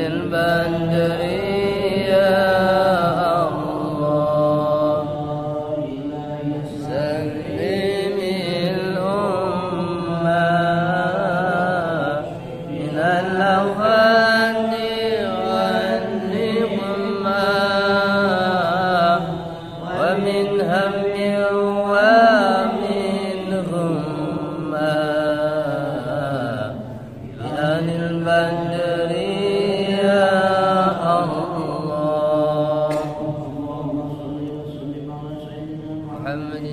البدر يا الله سلم الأمة من اللغات والنقمة ومن هم ومن غمة بأهل البدر يا الله محمد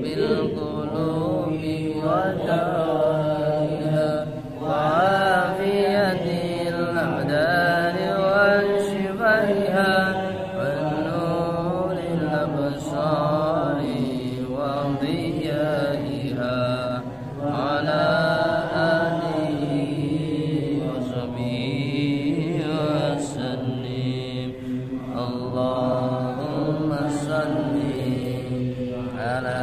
بالقلوب ودوائها وعافية الأبدان وشفائها والنور الأبصار وضيائها على آله وصحبه وسلم اللهم صل على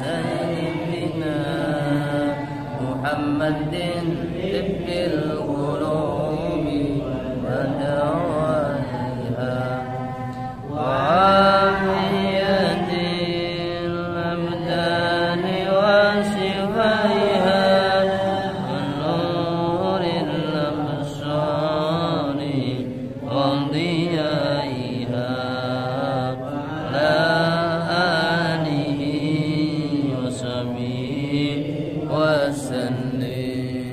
سيدنا محمد طب القلوب ودوائها وعافية الأبدان وشفائها ونور الأبصار وضيائها على آله وصحبه وسلم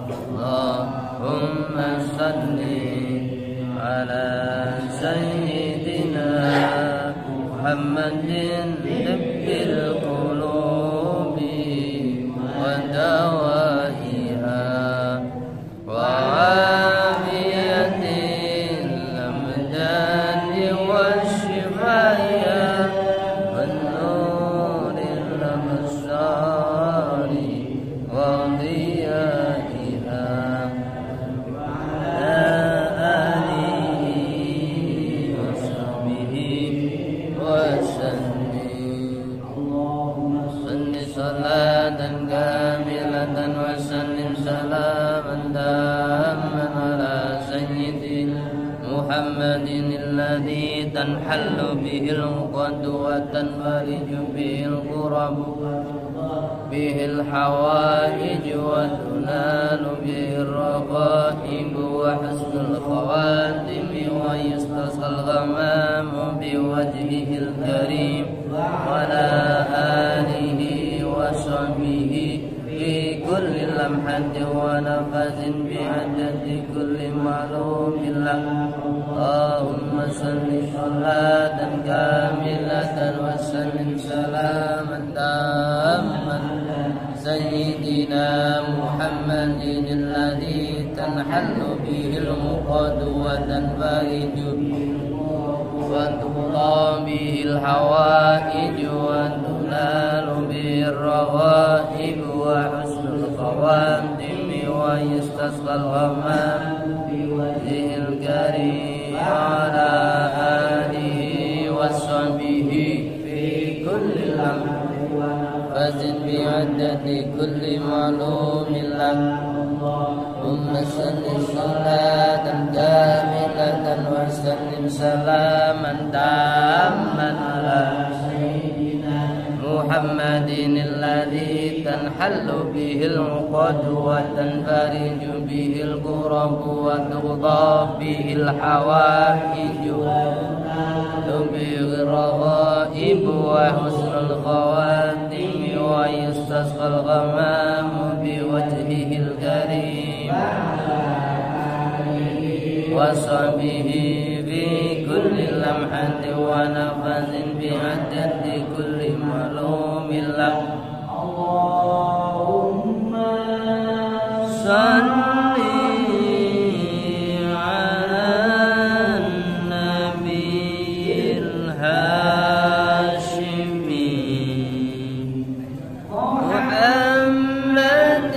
اللهم صل على سيدنا محمد طب القلوب ودوائها وعافية الأبدان وشفائها والنور الأبصار وضيائها على آله وصحبه وسلم صل صلاة كاملة وسلم سلاما تاما على سيدنا محمد الذي تنحل به العقد وتنفرج به الكرب به الحوائج وتنال به الرغائب وحسن الخواتم ويستسقى الغمام بوجهه الكريم وعلى آله وصحبه في كل لمحة ونفس بعدد كل معلوم لك اللهم صل صلاة كاملة وسلم سلاما تاما سيدنا محمد الذي تنحل به العقد وتنفرج وتقضى به الحوائج وتنال به الرغائب وحسن الخواتم ويستسقى الغمام بوجهه الكريم وعلى آله وصحبه في كل لمحة فزد بعدد كل معلوم لك اللهم صل صلاة كاملة وسلم سلاما تاما على سيدنا محمد الذي تنحل به العقد وتنفرج به الكرب وتقضى به الحوائج به الرغائب وحسن الخواتم ويستسقى الغمام بوجهه الكريم وصحبه في كل لمحة ونفس بعدد كل معلوم لك اللهم صل على النبي الهاشمي محمد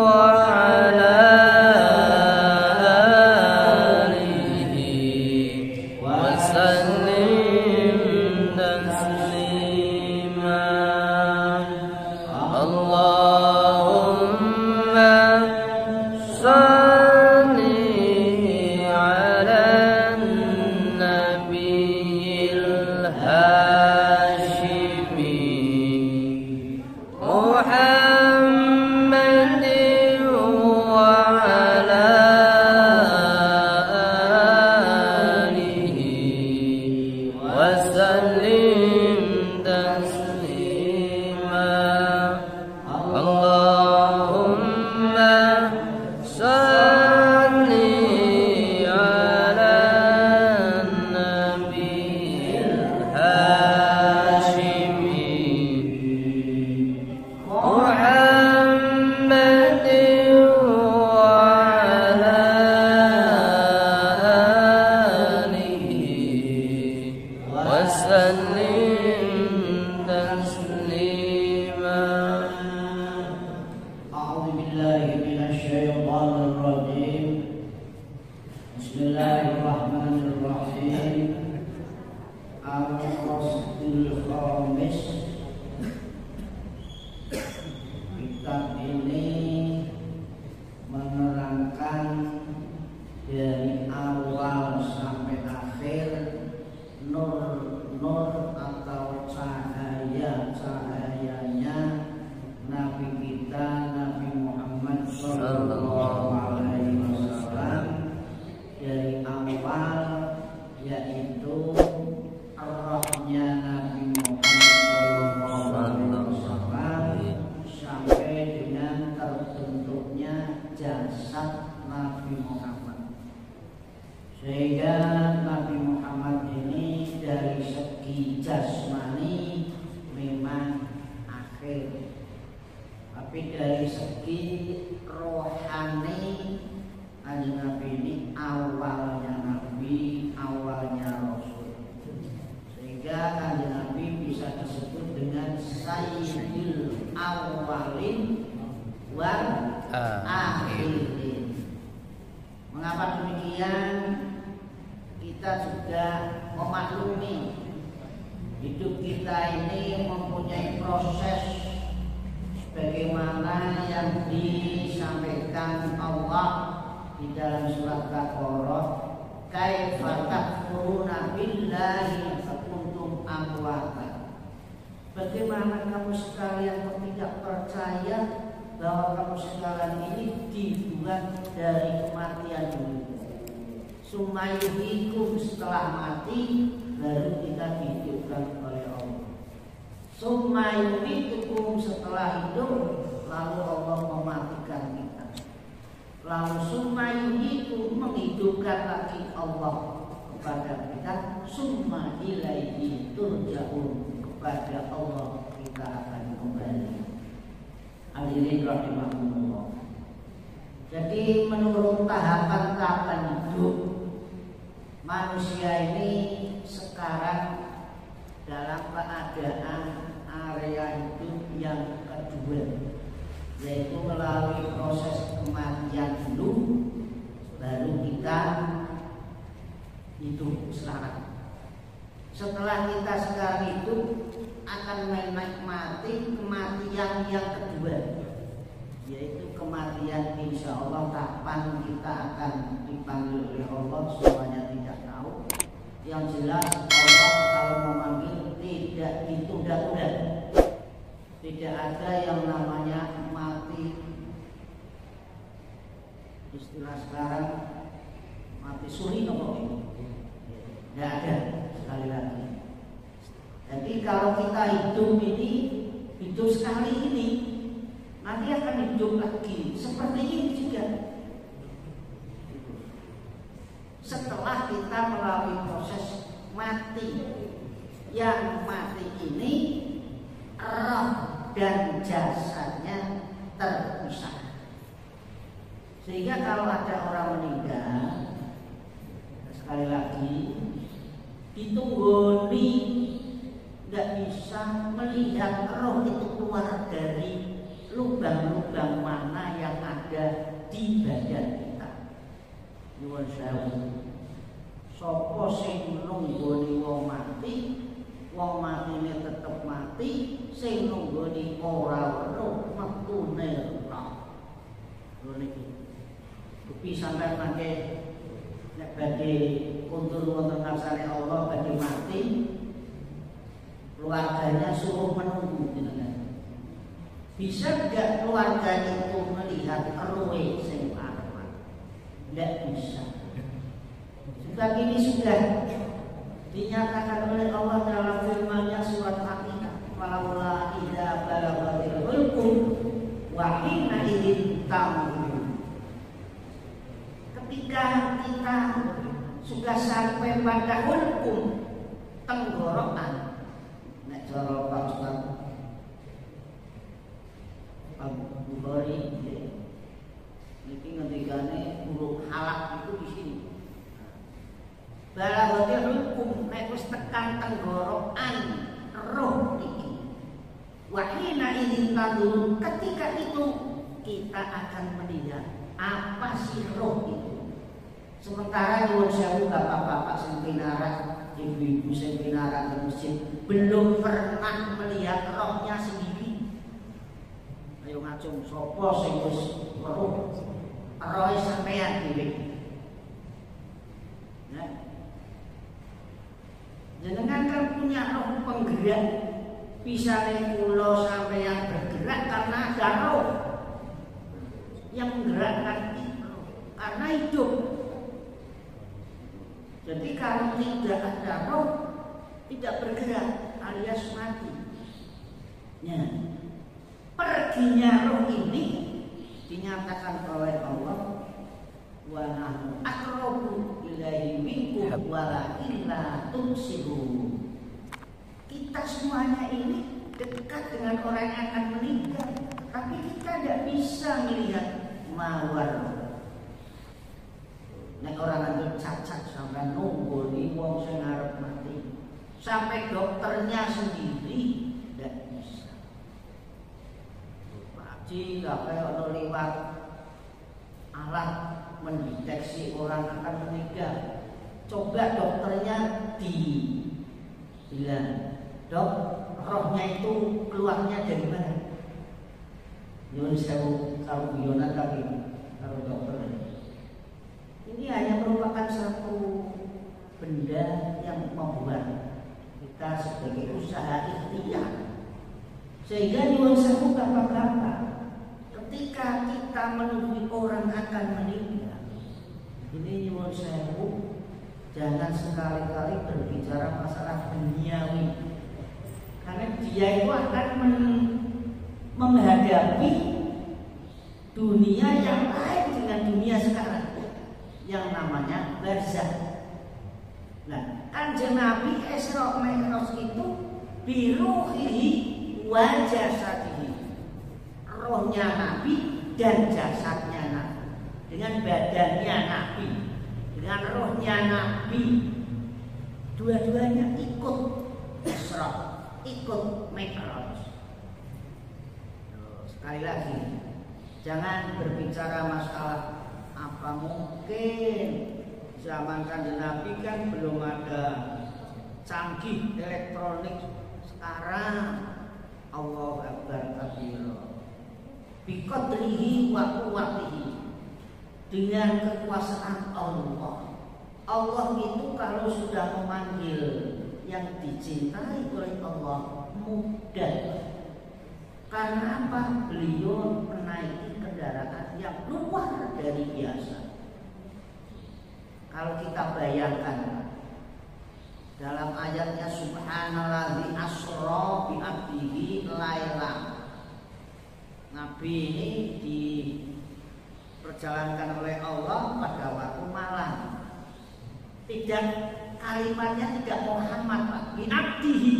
وعلى آله وسلم تسليما Bismillahirrahmanirrahim. Al-Qasdul Khamis. Kitab ini menerangkan dari awal sampai akhir nur atau cahaya-cahayanya Nabi kita Nabi Muhammad sallallahu alaihi wasallam dari awal, yaitu rohnya Nabi Muhammad sallallahu alaihi wasallam sampai dengan terbentuknya jasad Nabi Muhammad. Sehingga Nabi Muhammad ini dari segi jasmani memang akhir, tapi dari segi rohani Kanjeng Nabi ini awalnya Nabi, awalnya Rasul. Sehingga Kanjeng Nabi bisa disebut dengan Sayyidul Awwalin wal Akhirin. Mengapa demikian? Kita juga memaklumi hidup kita ini mempunyai proses sebagaimana yang disampaikan Allah di dalam surat Baqarah, kaifa takfuruna billahi wa kuntum amwata. Bagaimana kamu sekalian tidak percaya bahwa kamu sekalian ini dibuat dari kematian dulu. Sumayuhikum, setelah mati baru kita dihidupkan oleh Allah. Sumayuhikum, setelah hidup lalu Allah mematikan kita. Lalu sumayuhikum, menghidupkan lagi Allah kepada kita. Summa ilaihi turja'un, kepada Allah kita akan kembali. Hadirin rahimahumullah. Jadi menurut tahapan-tahapan hidup, manusia ini sekarang dalam keadaan area hidup yang kedua, yaitu melalui proses kematian dulu, baru kita hidup sekarang. Setelah kita sekarang hidup, akan menikmati kematian yang kedua, yaitu kematian insya Allah kapan kita akan dipanggil oleh Allah semuanya tidak tahu. Yang jelas Allah kalau memanggil tidak ditunda-tunda. Tidak ada yang namanya mati, istilah sekarang mati suri nopo ini. Tidak ada, sekali lagi. Jadi kalau kita hidup ini, hidup sekali ini, nanti akan hidup lagi seperti ini juga. Setelah kita melalui proses mati, yang mati ini roh dan jasadnya terpisah. Sehingga kalau ada orang meninggal, sekali lagi ditunggoni, nggak bisa melihat roh itu keluar dari lubang-lubang mana yang ada di badan kita. Nyuwun sewu. Sapa sing nunggoni wong mati, wong matine tetep mati, sing nunggoni ora weruh metune roh. Lho niki. Kuwi sampeyan mangke nek badhe kuntur wonten ngarsane Allah badhe mati, keluarganya suruh menunggu jenengan. Bisa tidak keluarga itu melihat roe sing arep? Tidak bisa. Sebab ini sudah dinyatakan oleh Allah dalam firman-Nya surat Al-Fatihah, "Walaula idza balaghatil hulqum wa hina idzin tamur." Ketika kita sudah sampai pada hulqum, tenggorokan, nek cara Pak Ustaz Bukhari niki ngendikane huruf halak itu di sini. Balaghatil hukum nek wis tekan tenggorokan roh iki. Wa hina idzin tandur, ketika itu kita akan melihat apa sih roh itu. Sementara nyuwun sewu bapak-bapak sing pinarak, ibu-ibu sing pinarak di masjid belum pernah melihat rohnya sendiri. Ayo ngacung sapa sing wis weruh rohe sampeyan dhewe. Nah, jenengan kan punya roh penggerak, bisa kula sampeyan bergerak karena ada roh yang menggerakkan itu, karena hidup. Jadi kalau tidak ada roh, tidak bergerak alias mati. Ya. Perginya roh ini dinyatakan oleh Allah, wa nahnu aqrabu ilaihi minkum walakin la tubsirun. Kita semuanya ini dekat dengan orang yang akan meninggal, tapi kita tidak bisa melihat mawar. Nek orang itu cacat sampai nunggu di wong sing arep mati, sampai dokternya sendiri tidak bisa. Pakcik apa ono liwat alat mendeteksi orang akan meninggal. Coba dokternya bilang, dok, rohnya itu keluarnya dari mana? Nyuwun sewu kalau guyonan tapi kalau dokter ini hanya merupakan satu benda yang membuat kita sebagai usaha ikhtiar. Sehingga nyuwun sewu bapak-bapak, ketika kita menuduh orang akan meninggal, ini nyuwun sewu jangan sekali-kali berbicara masalah duniawi, karena dia itu akan menghadapi dunia yang lain dengan dunia sekarang, yang namanya barzakh. Nah, Kanjeng Nabi Isra Mi'raj itu biruhihi wa jasadihi, rohnya Nabi dan jasadnya Nabi, dengan badannya Nabi, dengan rohnya Nabi, dua-duanya ikut Isra, ikut Mi'raj. Sekali lagi, jangan berbicara masalah apa mungkin zaman Kanjeng Nabi kan belum ada canggih elektronik sekarang. Allahu Akbar kabira. Biqadrihi wa quwwatihi, dengan kekuasaan Allah. Allah itu kalau sudah memanggil yang dicintai oleh Allah mudah. Karena apa? Beliau menaiki kendaraan yang luar dari biasa. Kalau kita bayangkan dalam ayatnya subhanalladzi asra bi abdihi laila, Nabi ini diperjalankan oleh Allah pada waktu malam. Tidak, kalimatnya tidak Muhammad, Pak, bi abdihi.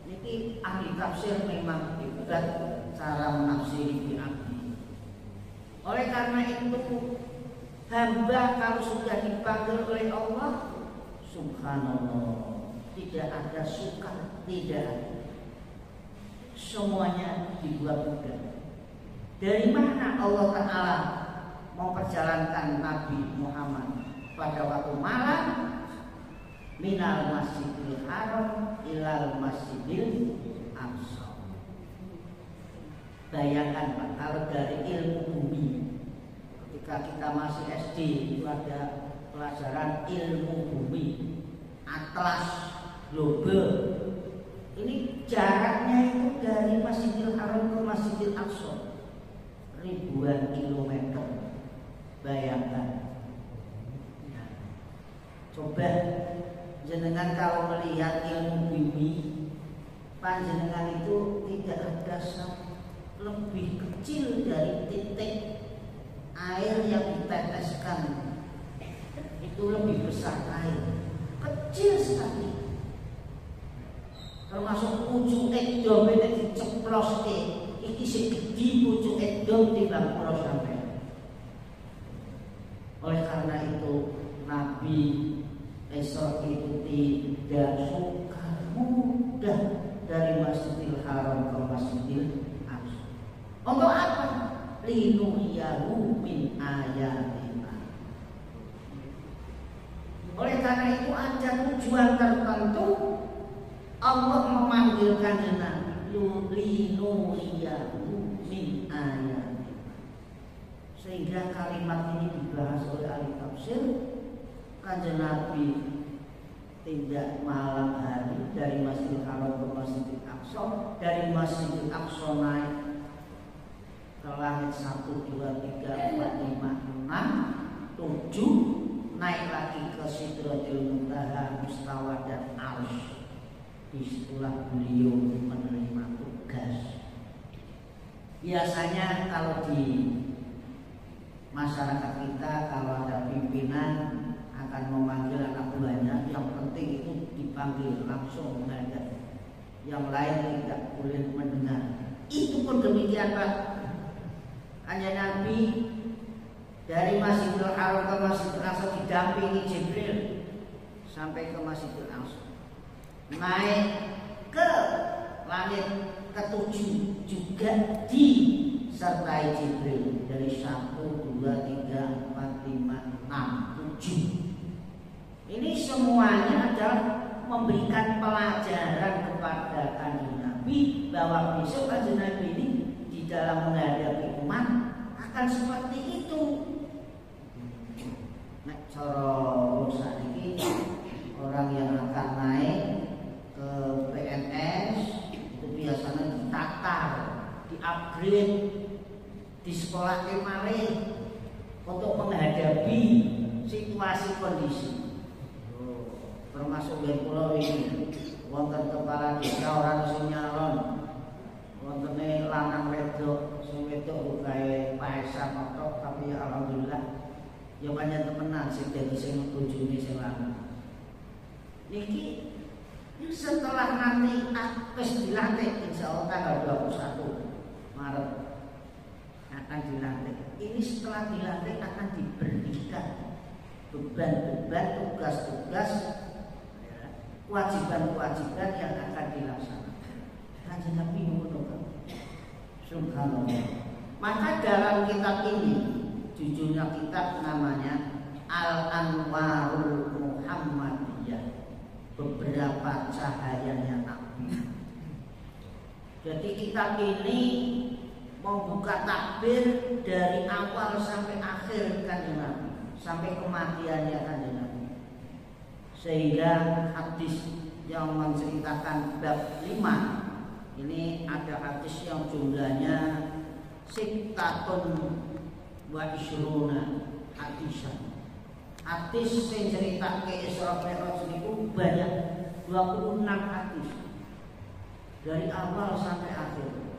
Ini ahli tafsir memang hebat cara menafsiri bi abdihi. Oleh karena itu, hamba kalau sudah dipanggil oleh Allah, subhanallah, tidak ada sukar, tidak ada. Semuanya dibuat mudah. Dari mana Allah Ta'ala mau perjalankan Nabi Muhammad pada waktu malam? Minal masjidil haram ilal masjidil aqsa. Bayangkan Pak, kalau dari ilmu bumi, ketika kita masih SD itu ada pelajaran ilmu bumi, atlas global. Ini jaraknya itu dari Masjidil Haram ke Masjidil Aqsa ribuan kilometer. Bayangkan. Nah, coba jenengan kalau melihat ilmu bumi, panjenengan itu tidak ada lebih kecil dari titik air yang diteteskan, itu lebih besar air, kecil sekali. Termasuk pucuk edom ini diceploske, iki sing gedhi pucuk edom timbang kula sampeyan. Oleh karena itu Nabi Isra itu tidak suka mudah dari Masjidil Haram ke Masjidil Aqsa. Untuk apa? Linuhyahu min ayatina, tujuan tertentu Allah memanggilkan Nabi linuriyahu min ayat. Sehingga kalimat ini dibahas oleh ahli tafsir. Kanjeng Nabi tindak malam hari dari Masjidil Haram ke Masjidil Aqsa, dari Masjidil Aqsa naik ke langit 1, 2, 3, 4, 5, 6, 7, naik lagi ke Sidratil Muntaha, Mustawa dan Arsy. Disitulah beliau menerima tugas. Biasanya kalau di masyarakat kita, kalau ada pimpinan akan memanggil anak buahnya, yang penting itu dipanggil langsung menghadap, yang lain tidak boleh mendengar. Itu pun demikian Pak. Hanya Nabi dari Masjidil Haram ke Masjidil Aqsa didampingi Jibril sampai ke Masjidil Aqsa, naik ke langit ke-7 juga disertai Jibril dari 1, 2, 3, 4, 5, 6, 7. Ini semuanya adalah memberikan pelajaran kepada kanjeng Nabi bahwa besok kanjeng Nabi ini di dalam menghadapi umat akan seperti itu. Nah, cara saat ini orang yang akan naik ke PNS itu biasanya ditata, di-upgrade, di sekolah kemarin untuk menghadapi situasi kondisi. Termasuk dari pulau ini, wonten kepala desa orang sing nyalon, wontene lanang wedok, sing wedok kae paesan otok, tapi ya alhamdulillah ya banyak temenan sing dadi sing tujune sing lanang. Niki setelah nanti wis dilantik insyaallah tanggal 21 Maret akan dilantik. Ini setelah dilantik akan diberikan beban-beban, tugas-tugas, kewajiban-kewajiban yang akan dilaksanakan. Kanjeng Nabi mengutuk. Subhanallah. Maka dalam kitab ini, judulnya kitab namanya Al-Anwarul Muhammadiyah, beberapa cahayanya Nabi. Jadi kitab ini membuka takbir dari awal sampai akhir kanjeng Nabi, sampai kematiannya kanjeng Nabi. Sehingga hadis yang menceritakan bab 5 ini ada hadis yang jumlahnya siktatun wa isruna hadisan. Hadis yang cerita ke Isra Mi'raj itu banyak, 26 hadis dari awal sampai akhir.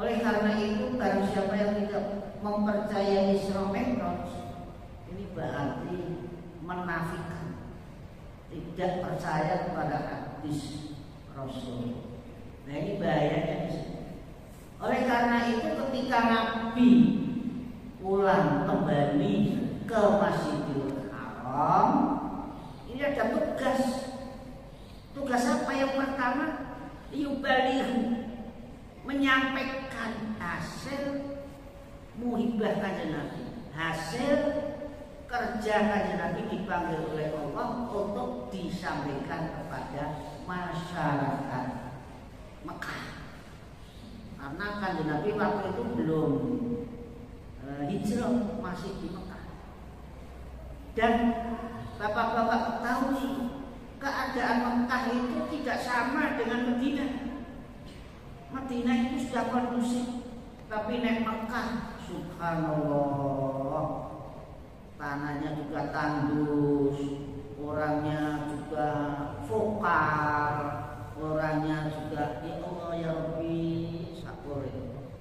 Oleh karena itu barang siapa yang tidak mempercayai Isra Mi'raj ini berarti menafikan, tidak percaya kepada hadis Rasul. Nah ini bahayanya di sini. Oleh karena itu ketika Nabi pulang kembali ke Masjidil Haram, ini ada tugas. Tugas apa yang pertama? Yubalighu, menyampaikan hasil muhibah kanjeng Nabi, hasil kerja kanjeng Nabi dipanggil oleh Allah untuk disampaikan kepada masyarakat Mekah. Karena kanjeng Nabi waktu itu belum hijrah, masih di Mekah. Dan bapak-bapak ketahui keadaan Mekah itu tidak sama dengan Madinah. Madinah itu sudah kondusif, tapi naik Mekah, subhanallah, tanahnya juga tandus, orangnya juga vokal, orangnya juga ya Allah ya Rabbi sakur,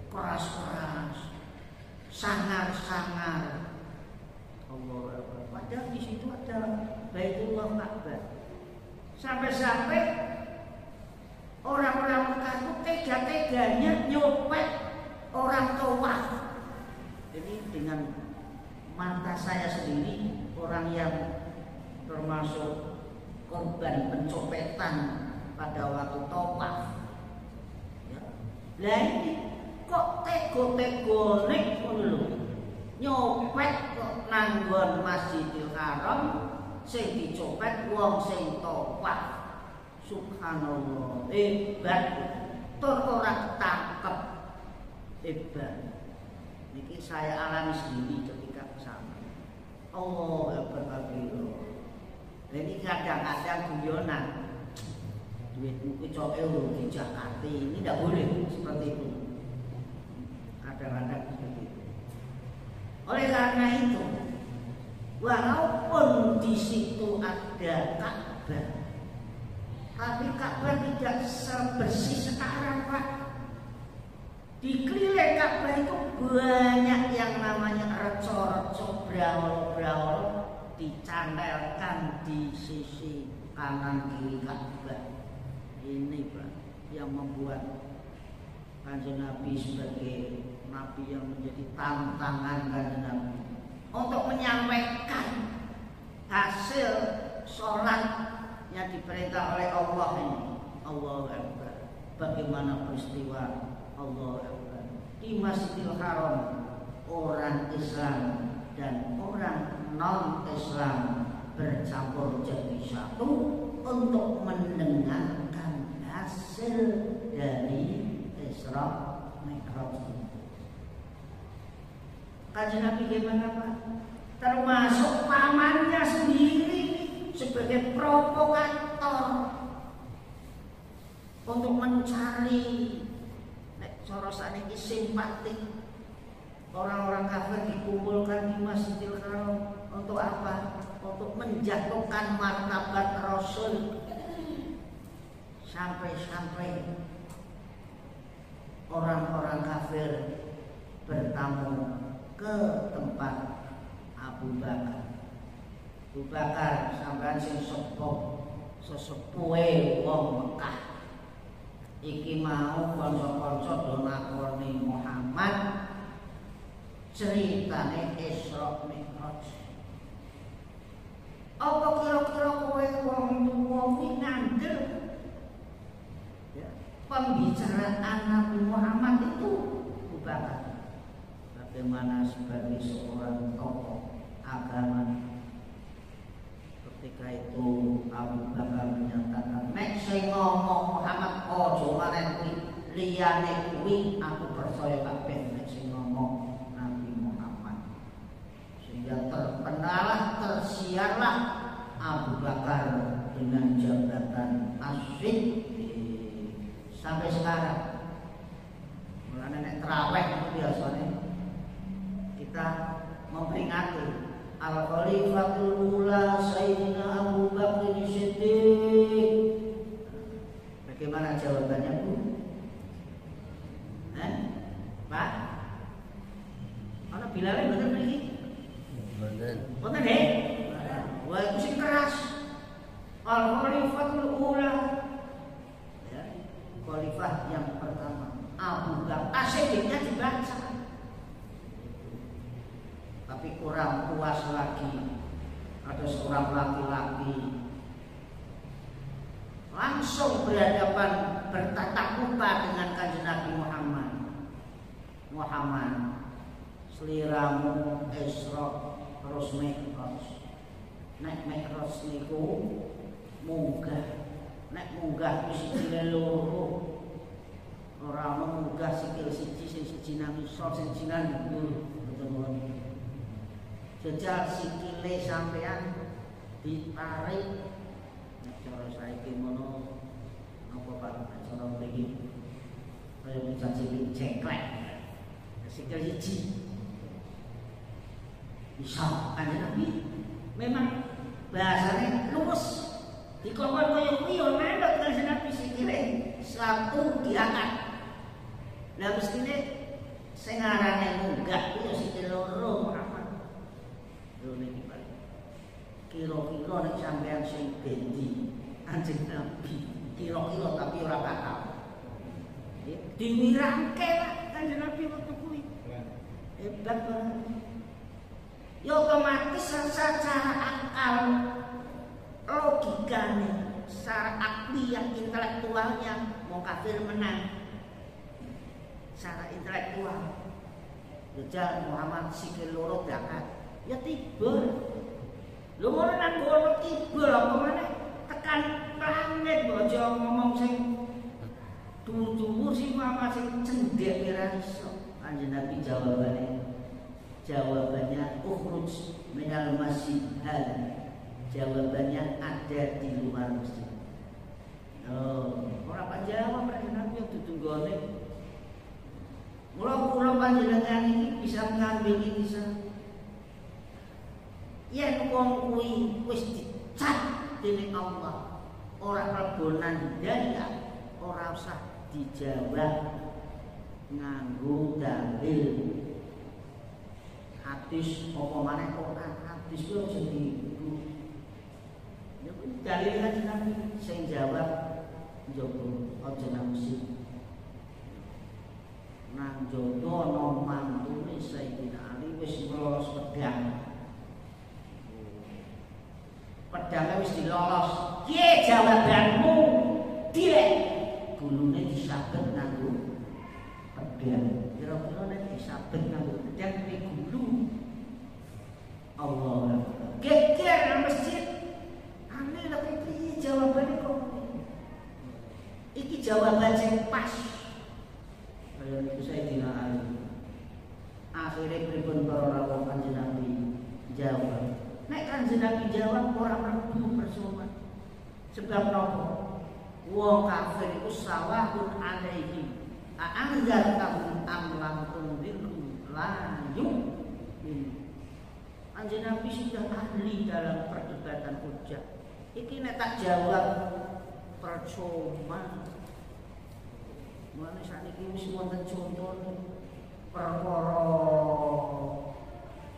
keras-keras, sangar-sangar. Allah, padahal di situ ada Baitullah Ka'bah. Sampai-sampai orang-orang Mekah itu tega-teganya nyopet orang tawaf. Jadi dengan mata saya sendiri, orang yang termasuk korban pencopetan pada waktu tawaf. Ya. Lah ini kok tego-tego nek ngono lho. Nyopet kok nanggon Masjidil Haram sing dicopet wong sing tawaf. Subhanallah, hebat. Tur ora ketangkep. Hebat. Niki saya alami sendiri ketika kesana. Oh, hebat kabeh. Jadi kadang-kadang guyonan. Duitmu coke di Jakarta ini tidak boleh seperti itu. Kadang-kadang seperti itu. Oleh karena itu, walaupun di situ ada Ka'bah, tapi Ka'bah tidak sebersih sekarang, Pak. Di keliling Ka'bah itu banyak yang namanya reco-reco, braol-braol dicantelkan di sisi kanan kiri Ka'bah. Ini Pak yang membuat Kanjeng Nabi sebagai Nabi yang menjadi tantangan Kanjeng Nabi untuk menyampaikan hasil sholat yang diperintah oleh Allah ini. Allahu Akbar. Bagaimana peristiwa Allahu Akbar di Masjidil Haram, orang Islam dan orang non-Islam bercampur jadi satu untuk mendengarkan hasil dari Isra Mi'raj. Kanjeng Nabi gimana Pak? Termasuk pamannya sendiri sebagai provokator untuk mencari sorosane simpatik orang-orang kafir dikumpulkan di Masjidil Haram untuk apa? Untuk menjatuhkan martabat Rasul. Sampai-sampai orang-orang kafir bertamu ke tempat Abu Bakar. Abu Bakar sampean sing sesepuhe wong Mekah. Iki mau kanca-kanca do nakoni Muhammad ceritane Isra Mi'raj. Apa kira-kira kowe wong tuwa iki ngandel pembicaraan Nabi Muhammad itu Bakar bagaimana sebagai seorang tokoh agama. Ketika itu Abu Bakar menyatakan, nek sing ngomong Muhammad ojo maren kuwi liyane kuwi aku percaya kabeh nek sing ngomong Nabi Muhammad. Sehingga tersiarlah Abu Bakar dengan jabatan asyik sampai sekarang. Mulane nek traweh itu biasanya kita memperingati Al-Khalifatul Ula Sayyidina Abu Bakar Siddiq. Bagaimana jawabannya Bu? Pak? Ana bilale mboten mriki? Mboten. Mboten nggih? Wah, itu sing keras. Al-Khalifatul Ula. Khalifah yang pertama Abu Bakar. Asyiknya dibaca, tapi kurang puas lagi. Ada seorang laki-laki langsung berhadapan bertatap muka dengan Kanjeng Nabi Muhammad. Muhammad, seliramu Isra terus Mi'raj. Nek Mi'raj niku munggah. Nek munggah sikile loro. Ora ana munggah sikil siji sing siji nang isor sing siji nang dhuwur. Betul. Jejal sikile sampean ditarik. Nek cara saiki ngono apa Pak? Cara mriki kaya bisa cilik ceklek. Sikil siji. Bisa Kanjeng Nabi memang bahasane lurus. Dikongkon kaya kuwi yo melok Kanjeng Nabi sikile satu diangkat. Lah mestine sing arane munggah kuwi yo sikil loro Muhammad. Lho niki Pak. Kira-kira nek sampean sing bendi Kanjeng Nabi, kira-kira tapi ora bakal. Dimirangke lah Kanjeng Nabi waktu kuwi. Hebat banget. Ya otomatis secara akal logikanya, secara akli yang intelektualnya mau kafir menang. Secara intelektual Jajal Muhammad sikil loro diangkat ya tiba Lho ngono nang ngono kidul apa meneh tekan planet aja ngomong sing dhuwur-dhuwur sing apa sing cendhek ora iso. Kanjeng Nabi jawabannya ukhruj minal masjid hal. Jawabannya ada di luar masjid. Oh, ora panjang Kanjeng Nabi yang dudu mula panjenengan ini bisa mengambil ini yen wong kuwi wis dicat dening Allah ora rebonan daya ora usah dijawab nganggo dalil hadis apa maneh Quran hadis kuwi aja diiku ya kuwi dalil Kanjeng Nabi sing jawab njogo aja nafsu nang jodo ana mantune Sayyidina Ali wis lolos pedang. Pedangnya wis dilolos. Piye jawabanmu? Dia gulune disabet nganggo pedang. Kira-kira nek disabet nganggo pedang iki gulu. Allah. Geger nang masjid. Aneh lho piye jawabane kok. Iki jawaban sing pas. Kaya niku Sayyidina Ali. Akhire pripun para rawuh Kanjeng Nabi jawab. Nek Kanjeng Nabi jawab ora mlebu percuma. Sebab napa? Wong kafir iku sawahun alaihi. A'anzartahum am lam tunzirhum la yu'min. Kanjeng Nabi sudah ahli dalam perdebatan hujjah. Iki nek tak jawab percuma. Mulane sakniki wis wonten contoh perkara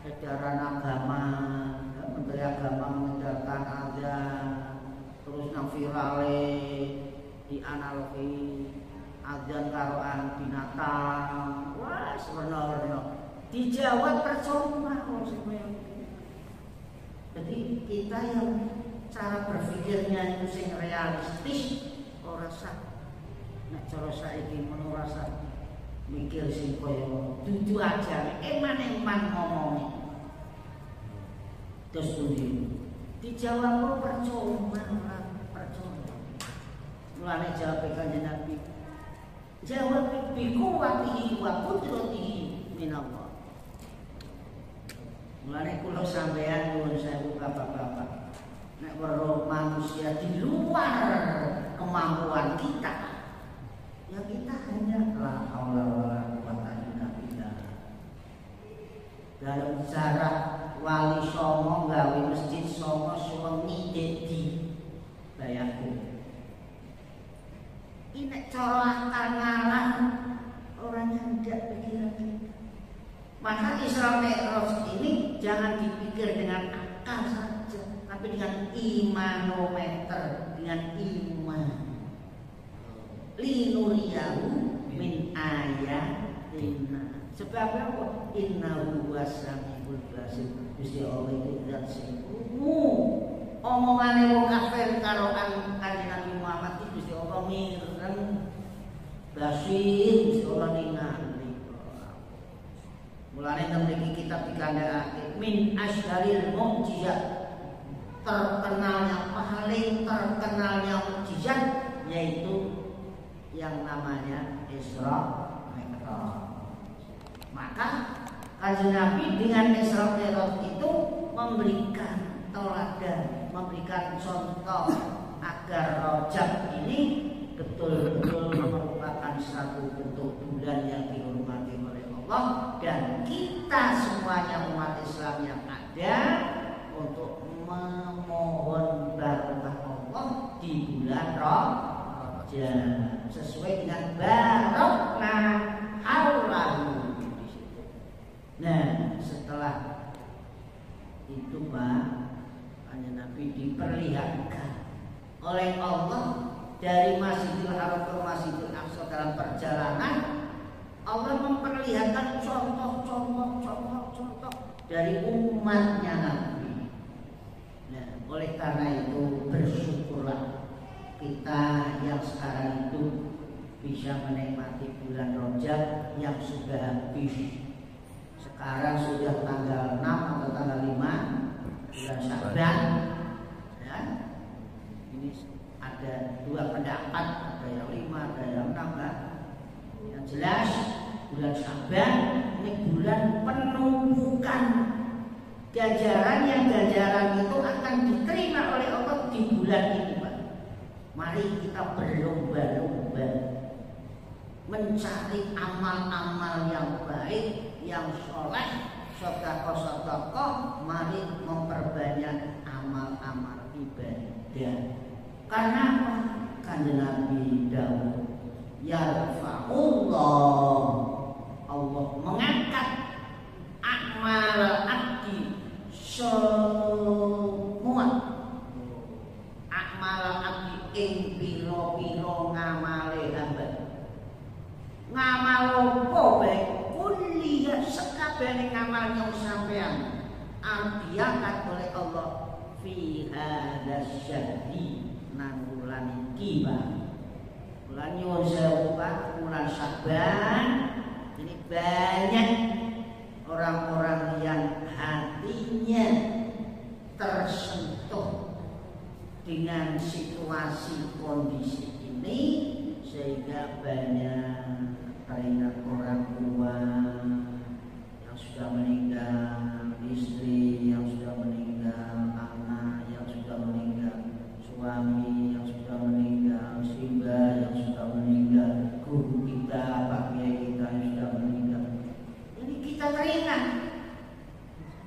edaran agama, Menteri Agama mengedarkan azan, terus nang virale dianalogi azan karo binatang, wah sebenarnya dijawab percuma kalau semuanya. Jadi kita yang cara berpikirnya itu sing realistis, ora sah. Nek cara saiki ngono rasa mikir sing koyo dudu aja eman-eman ngomongi. Terus pundi? Dijawab percuma ora percuma. Mulane jawab Kanjeng Nabi. Jawab biku wati wa qudratihi minallah. Mulane kula sampeyan nuwun sewu bapak-bapak. Nek weruh manusia di luar kemampuan kita, ya kita hanya la haula wala quwata illa billah. Dalam sejarah Wali Songo gawe masjid Songo suwengi di Bayangku. Ini cara ngalah orangnya tidak pikiran kita. Maka Isra Mi'raj ini jangan dipikir dengan akal saja, tapi dengan imanometer, dengan iman. Linuriyahu min ayatina. Sebab apa? Innahu wasamiul basir. Gusti Allah itu zat sing krungu. Omongane wong kafir karo Kanjeng Nabi Muhammad itu Gusti Allah mireng. Basir Gusti Allah ningali. Mulane teng mriki kitab dikandhakake min asharil mukjizat. Terkenalnya paling terkenalnya mukjizat yaitu yang namanya Isra Mi'raj. Maka Kanjeng Nabi dengan Isra Mi'raj itu memberikan teladan, memberikan contoh agar Rajab ini betul-betul merupakan satu bentuk bulan yang dihormati oleh Allah dan kita semuanya umat Islam yang ada untuk memohon barokah Allah di bulan Rajab sesuai dengan barokah haulahu di situ. Nah, setelah itu Pak, Kanjeng Nabi diperlihatkan oleh Allah dari Masjidil Haram ke Masjidil Aqsa dalam perjalanan. Allah memperlihatkan contoh dari umatnya Nabi. Nah, oleh karena itu bersyukurlah kita yang sekarang itu bisa menikmati bulan Rajab yang sudah habis. Sekarang sudah tanggal 6 atau tanggal 5 bulan Syawal. saban. Ya. Ini ada dua pendapat, ada yang 5, ada yang 6 kan. Yang jelas bulan Saban ini bulan penumpukan ganjaran, yang ganjaran itu akan diterima oleh Allah di bulan ini, Pak. Mari kita berlomba-lomba mencari amal-amal yang baik, yang soleh, sedekah-sedekah. Mari memperbanyak amal-amal ibadah. Karena Kanjeng Nabi Daud, yarfa'ullah, Allah mengangkat amal abdi semua. Amal abdi ing pira-pira ngamale hamba. Ngamal apa bae kuliah sekabehane ngamal yang sampean diangkat oleh Allah fi hadas syahri nang bulan iki, Pak. Bulan nyuwun sewu, Pak, bulan Saban ini banyak orang-orang yang hatinya tersentuh dengan situasi kondisi ini, sehingga banyak teringat orang tua yang sudah meninggal, istri yang sudah meninggal, anak yang sudah meninggal, suami yang sudah meninggal, simba yang sudah meninggal, guru kita, pak kiai kita yang sudah meninggal. Jadi kita teringat.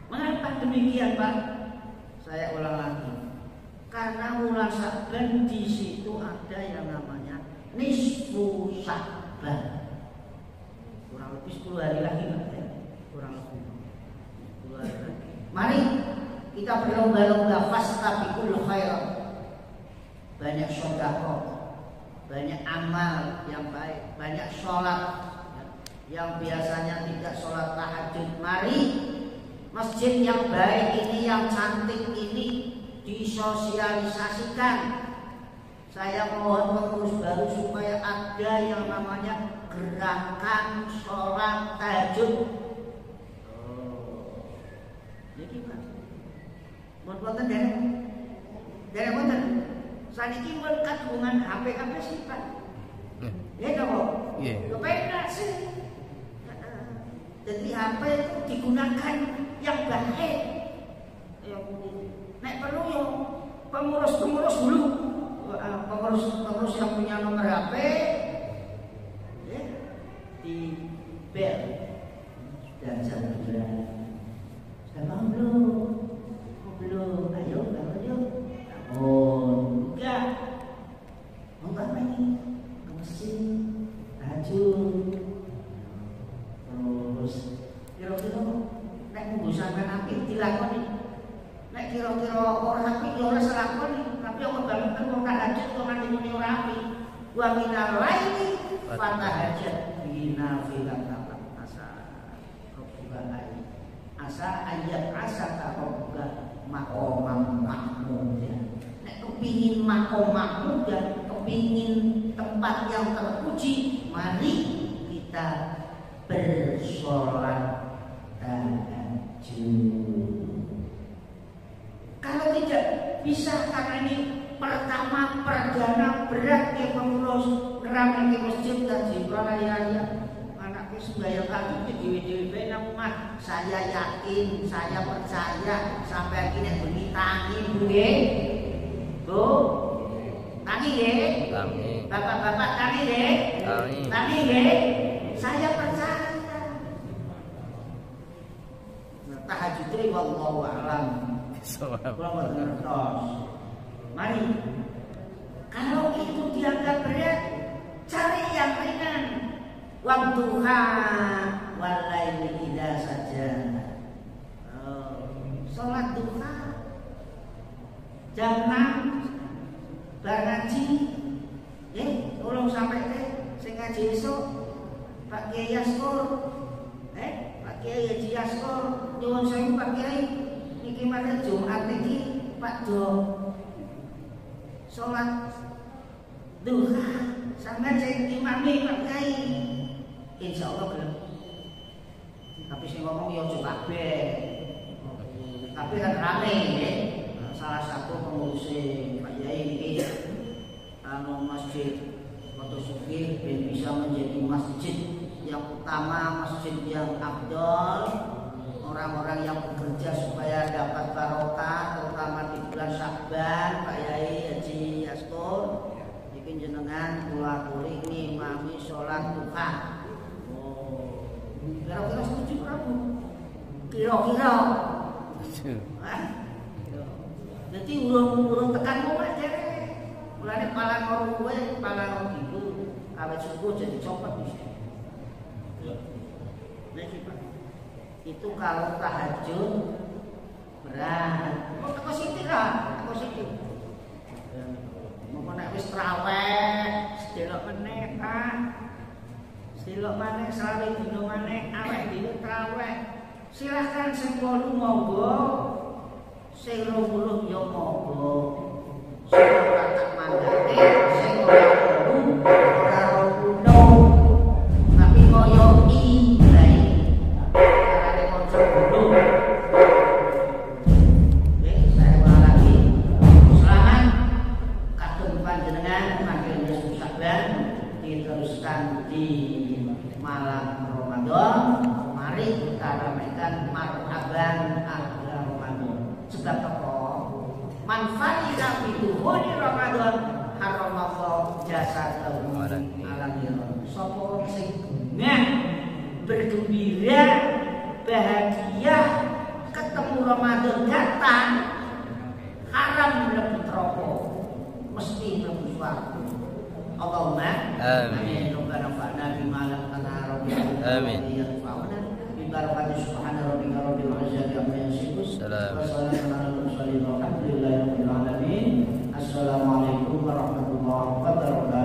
Mengapa demikian, Pak? Saya ulang lagi. Karena bulan Saban di situ ada yang namanya nisfu Saban. Kurang lebih 10 hari lagi, Pak, ya? Kurang lebih 10 hari lagi. Mari kita berlomba-lomba fastabiqul khairat. Banyak sedekah, banyak amal yang baik, banyak sholat. Yang biasanya tidak sholat tahajud, mari masjid yang baik ini, yang cantik ini disosialisasikan. Saya mohon pengurus baru supaya ada yang namanya gerakan sholat tahajud. Jadi Pak, buat-buatan dari buatan. Saat ini berkat hubungan HP sih, Pak. Ya kok? Kepenak sih. Jadi HP itu digunakan yang baik. Nek perlu yang pengurus dulu, pengurus yang punya nomor HP, ya, di bel dan jam 2. Sudah mau belum? Belum. Ayo bangun yuk. Enggak. Mau apa ini? Ke masjid, tahajud. Terus kira-kira nek munggo sampean apik dilakoni. Nek kira-kira ora apik ya ora selakoni, tapi kok banget wong tahajud kok nganti muni ora apik. Wa minal laili fatahajjat bina filatan asa. Rabbuka ai. Asa ayat asa ta rabbuka maqamam mahmud. Nek kepingin maqam mahmud dan kepingin tempat yang terpuji, mari kita bersolat tahajud. Kalau tidak bisa, karena ini pertama perdana berat yang mengurus ngeramai ke masjid dan jiwa raya anakku sembahyang kaki di rumah. Saya yakin, saya percaya sampai akhirnya bunyi tangi, Bu, tangi ya, bapak-bapak tangi ya, tangi ya. Saya percaya. Tahajud ini wallahu a'lam. Mari, kalau itu dianggap berat, cari yang ringan. Wadduha walaili idza saja. Salat duha jam 6 bar ngaji. Tolong sampai teh sing ngaji esuk Pak Kiai Yaskor. Pak Kiai Haji Yaskor, nyuwun sewu Pak Kiai, niki pada Jumat niki Pak Do salat duha sampeyan sing imami Pak Kiai. Insyaallah gelem. Tapi sing ngomong ya aja kabeh. Tapi kan rame nggih. salah satu pengurus Pak Yai ini masjid Kota Sufi bisa menjadi masjid yang utama, masjid yang afdol, orang-orang yang bekerja supaya dapat barokah, terutama di bulan Sya'ban. Pak Yai Haji Yaskur bikin jenengan kula-kuli ngimami sholat duha. Kira-kira setuju berapa? Kira-kira. Jadi urung tekan kowe jare. Mulane palang karo kowe, palang iku awet subuh jadi copot bisa. Nah, Pak. Itu kalau tahajud berat. Kok positif lah, positif. Mau nek wis traweh, sedelok meneh, Pak. Sedelok maneh selawe dina maneh awake dhewe traweh. Silahkan sing 8 monggo. Sing 20 ya monggo. Sing ora tak mandate, sing ora tapi koyo ingrai. Karane kanca dulu. Saya ulang lagi. Selamat kadung panjenengan makin Sya'ban diteruskan di malam Ramadan. Mari kita ramaikan marhaban ahla Ramadan. Sebab apa? Manfaatnya itu di Ramadan haramallahu jasadahu alam yaron. Sapa sing bergembira, bahagia ketemu Ramadan datang, haram mlebu neraka, mesti mlebu swarga. Allahumma amin. Rabbana fa'na bima lam tanara amin. Bi barakati subhana rabbika rabbil izzati amma yasifun. Wassalamu ala mursalin walhamdulillahi rabbil alamin. Assalamualaikum warahmatullahi wabarakatuh.